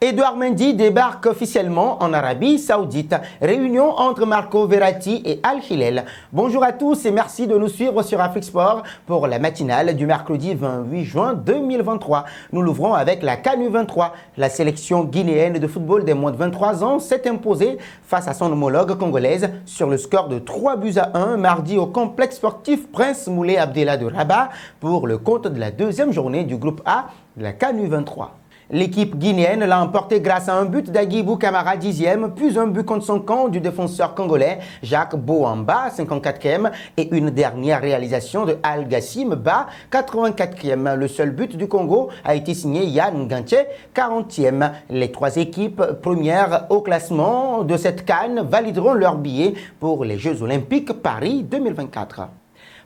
Edouard Mendy débarque officiellement en Arabie Saoudite. Réunion entre Marco Verratti et Al Hilal. Bonjour à tous et merci de nous suivre sur Afrique Sport pour la matinale du mercredi 28 juin 2023. Nous l'ouvrons avec la CAN U23. La sélection guinéenne de football des moins de 23 ans s'est imposée face à son homologue congolaise sur le score de 3-1 mardi au complexe sportif Prince Moulay Abdellah de Rabat pour le compte de la deuxième journée du groupe A de la CAN U23. L'équipe guinéenne l'a emporté grâce à un but d'Aguibou Camara 10e, puis un but contre son camp du défenseur congolais Jacques Boamba 54e et une dernière réalisation de Al Gassim Ba 84e. Le seul but du Congo a été signé Yann Ganché 40e. Les trois équipes premières au classement de cette CAN valideront leur billet pour les Jeux Olympiques Paris 2024.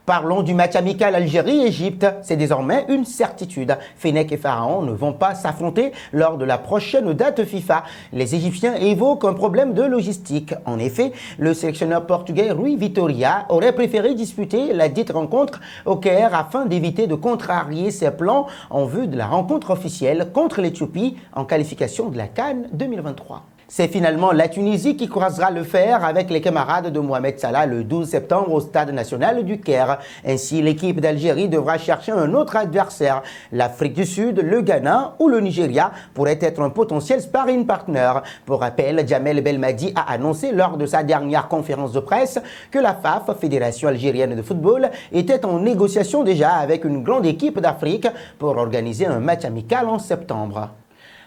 Parlons du match amical Algérie-Égypte. C'est désormais une certitude. Fennec et Pharaon ne vont pas s'affronter lors de la prochaine date FIFA. Les Égyptiens évoquent un problème de logistique. En effet, le sélectionneur portugais Rui Vitória aurait préféré disputer la dite rencontre au Caire afin d'éviter de contrarier ses plans en vue de la rencontre officielle contre l'Éthiopie en qualification de la CAN 2023. C'est finalement la Tunisie qui croisera le fer avec les camarades de Mohamed Salah le 12 septembre au Stade national du Caire. Ainsi, l'équipe d'Algérie devra chercher un autre adversaire. L'Afrique du Sud, le Ghana ou le Nigeria pourraient être un potentiel sparring partner. Pour rappel, Djamel Belmadi a annoncé lors de sa dernière conférence de presse que la FAF, Fédération algérienne de football, était en négociation déjà avec une grande équipe d'Afrique pour organiser un match amical en septembre.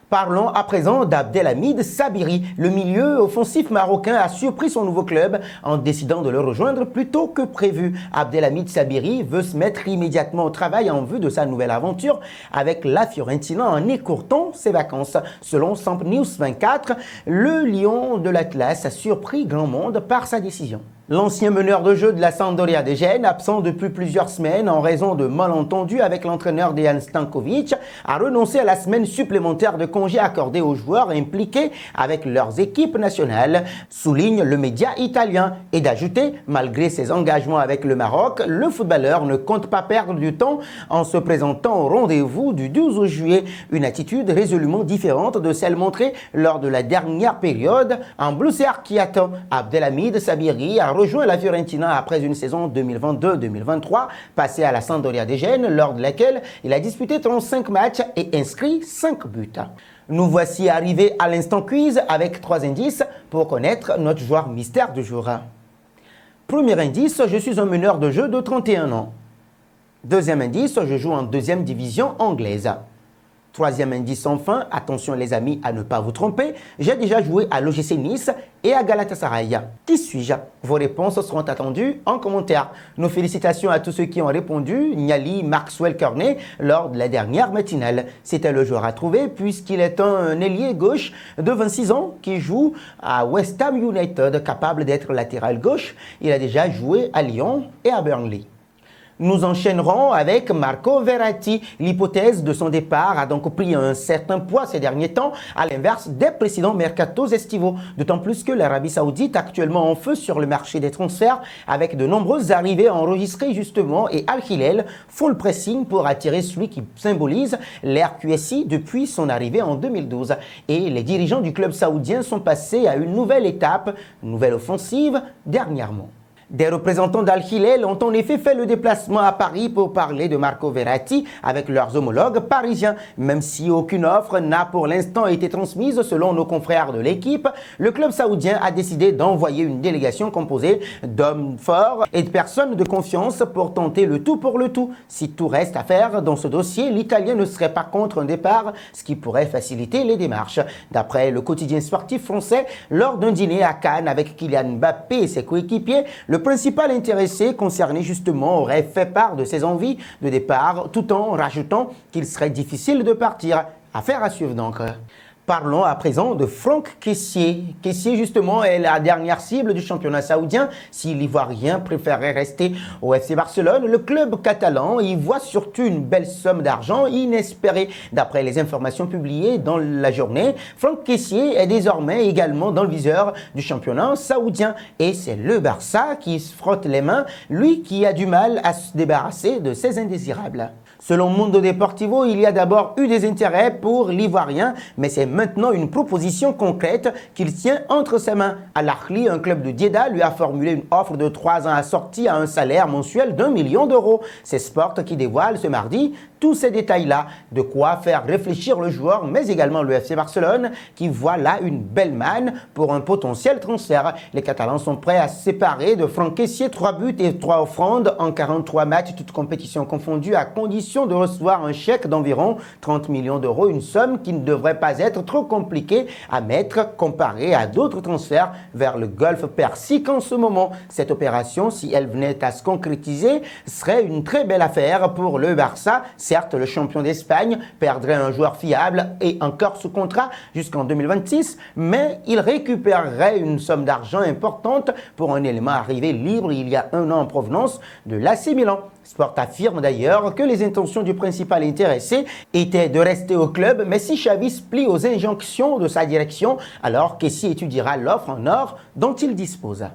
Parlons à présent d'Abdelhamid Sabiri. Le milieu offensif marocain a surpris son nouveau club en décidant de le rejoindre plus tôt que prévu. Abdelhamid Sabiri veut se mettre immédiatement au travail en vue de sa nouvelle aventure avec la Fiorentina en écourtant ses vacances. Selon Samp News 24, le Lion de l'Atlas a surpris grand monde par sa décision. L'ancien meneur de jeu de la Sampdoria de Gênes, absent depuis plusieurs semaines en raison de malentendus avec l'entraîneur Dejan Stankovic, a renoncé à la semaine supplémentaire de congé accordée aux joueurs impliqués avec leurs équipes nationales, souligne le média italien. Et d'ajouter, malgré ses engagements avec le Maroc, le footballeur ne compte pas perdre du temps en se présentant au rendez-vous du 12 juillet. Une attitude résolument différente de celle montrée lors de la dernière période en Blues Archiato. Abdelhamid Sabiri a rejoint la Fiorentina après une saison 2022-2023 passée à la Sampdoria de Gênes, lors de laquelle il a disputé 35 matchs et inscrit 5 buts. Nous voici arrivés à l'instant quiz avec 3 indices pour connaître notre joueur mystère du jour. Premier indice, je suis un meneur de jeu de 31 ans. Deuxième indice, je joue en deuxième division anglaise. Troisième indice enfin, attention les amis à ne pas vous tromper, j'ai déjà joué à l'OGC Nice et à Galatasaray. Qui suis-je? Vos réponses seront attendues en commentaire. Nos félicitations à tous ceux qui ont répondu, Niali Maxwell Cornet, lors de la dernière matinale. C'était le joueur à trouver puisqu'il est un ailier gauche de 26 ans qui joue à West Ham United, capable d'être latéral gauche. Il a déjà joué à Lyon et à Burnley. Nous enchaînerons avec Marco Verratti. L'hypothèse de son départ a donc pris un certain poids ces derniers temps, à l'inverse des précédents mercatos estivaux. D'autant plus que l'Arabie Saoudite, actuellement en feu sur le marché des transferts, avec de nombreuses arrivées enregistrées justement, et Al Hilal font le pressing pour attirer celui qui symbolise l'RQSI depuis son arrivée en 2012. Et les dirigeants du club saoudien sont passés à une nouvelle étape, une nouvelle offensive, dernièrement. Des représentants d'Al Hilal ont en effet fait le déplacement à Paris pour parler de Marco Verratti avec leurs homologues parisiens. Même si aucune offre n'a pour l'instant été transmise selon nos confrères de l'équipe, le club saoudien a décidé d'envoyer une délégation composée d'hommes forts et de personnes de confiance pour tenter le tout pour le tout. Si tout reste à faire dans ce dossier, l'Italien ne serait pas contre un départ, ce qui pourrait faciliter les démarches. D'après le quotidien sportif français, lors d'un dîner à Cannes avec Kylian Mbappé et ses coéquipiers, le principal intéressé concerné justement aurait fait part de ses envies de départ tout en rajoutant qu'il serait difficile de partir. Affaire à suivre donc. Parlons à présent de Franck Kessié. Kessié, justement, est la dernière cible du championnat saoudien. Si l'Ivoirien préférait rester au FC Barcelone, le club catalan y voit surtout une belle somme d'argent inespérée. D'après les informations publiées dans la journée, Franck Kessié est désormais également dans le viseur du championnat saoudien. Et c'est le Barça qui se frotte les mains, lui qui a du mal à se débarrasser de ses indésirables. Selon Mundo Deportivo, il y a d'abord eu des intérêts pour l'Ivoirien, mais c'est maintenant une proposition concrète qu'il tient entre ses mains. Al Ahly, un club de Jeddah, lui a formulé une offre de 3 ans assortie à un salaire mensuel d'1 million d'euros. C'est Sport qui dévoile ce mardi tous ces détails-là, de quoi faire réfléchir le joueur, mais également le FC Barcelone, qui voit là une belle manne pour un potentiel transfert. Les Catalans sont prêts à se séparer de Franck Kessié, 3 buts et 3 offrandes en 43 matchs, toutes compétitions confondues, à condition de recevoir un chèque d'environ 30 millions d'euros, une somme qui ne devrait pas être trop compliquée à mettre comparée à d'autres transferts vers le Golfe Persique en ce moment. Cette opération, si elle venait à se concrétiser, serait une très belle affaire pour le Barça. Certes, le champion d'Espagne perdrait un joueur fiable et encore sous contrat jusqu'en 2026, mais il récupérerait une somme d'argent importante pour un élément arrivé libre il y a 1 an en provenance de l'AC Milan. Sport affirme d'ailleurs que les intentions du principal intéressé étaient de rester au club, mais si Xavi se plie aux injonctions de sa direction, alors Kessié étudiera l'offre en or dont il dispose.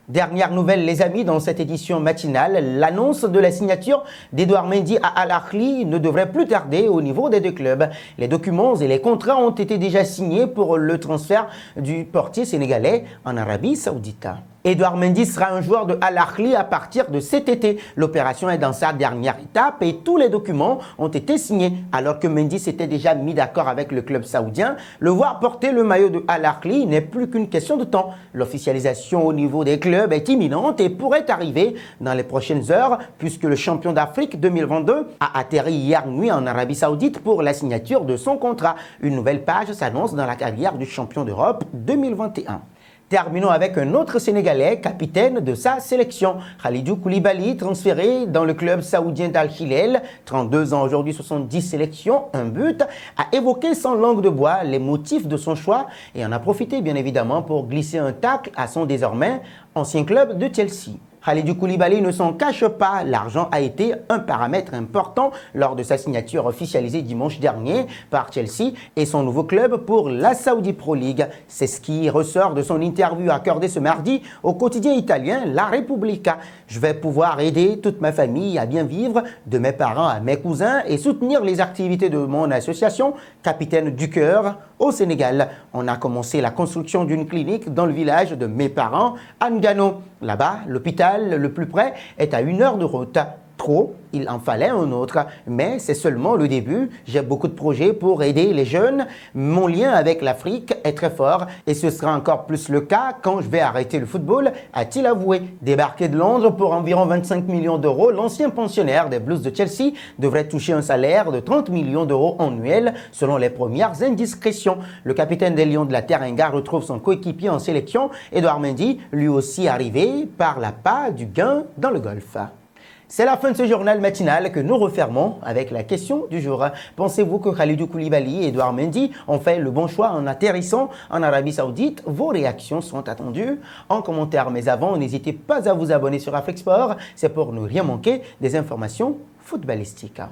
Dernière nouvelle les amis dans cette édition matinale, l'annonce de la signature d'Edouard Mendy à Al Ahly ne devrait plus tarder au niveau des 2 clubs. Les documents et les contrats ont été déjà signés pour le transfert du portier sénégalais en Arabie Saoudite. Edouard Mendy sera un joueur de Al Ahly à partir de cet été. L'opération est dans sa dernière étape et tous les documents ont été signés. Alors que Mendy s'était déjà mis d'accord avec le club saoudien, le voir porter le maillot de Al Ahly n'est plus qu'une question de temps. L'officialisation au niveau des clubs est imminente et pourrait arriver dans les prochaines heures puisque le champion d'Afrique 2022 a atterri hier nuit en Arabie Saoudite pour la signature de son contrat. Une nouvelle page s'annonce dans la carrière du champion d'Europe 2021. Terminons avec un autre Sénégalais, capitaine de sa sélection. Khalidou Koulibaly, transféré dans le club saoudien d'Al Hilal, 32 ans aujourd'hui, 70 sélections, 1 but, a évoqué sans langue de bois les motifs de son choix et en a profité bien évidemment pour glisser un tacle à son désormais ancien club de Chelsea. Khalidou Koulibaly ne s'en cache pas, l'argent a été un paramètre important lors de sa signature officialisée dimanche dernier par Chelsea et son nouveau club pour la Saudi Pro League. C'est ce qui ressort de son interview accordée ce mardi au quotidien italien La Repubblica. Je vais pouvoir aider toute ma famille à bien vivre, de mes parents à mes cousins et soutenir les activités de mon association, Capitaine du Cœur, au Sénégal. On a commencé la construction d'une clinique dans le village de mes parents, à Ngano. Là-bas, l'hôpital le plus près est à 1 heure de route. Trop, il en fallait un autre, mais c'est seulement le début. J'ai beaucoup de projets pour aider les jeunes. Mon lien avec l'Afrique est très fort et ce sera encore plus le cas quand je vais arrêter le football, a-t-il avoué. Débarqué de Londres pour environ 25 millions d'euros, l'ancien pensionnaire des Blues de Chelsea devrait toucher un salaire de 30 millions d'euros annuels selon les premières indiscrétions. Le capitaine des Lions de la Teranga retrouve son coéquipier en sélection, Edouard Mendy, lui aussi arrivé par la pas du gain dans le golf. C'est la fin de ce journal matinal que nous refermons avec la question du jour. Pensez-vous que Khalidou Koulibaly et Edouard Mendy ont fait le bon choix en atterrissant en Arabie Saoudite? Vos réactions sont attendues en commentaire. Mais avant, n'hésitez pas à vous abonner sur Afrique Sport. C'est pour ne rien manquer des informations footballistiques.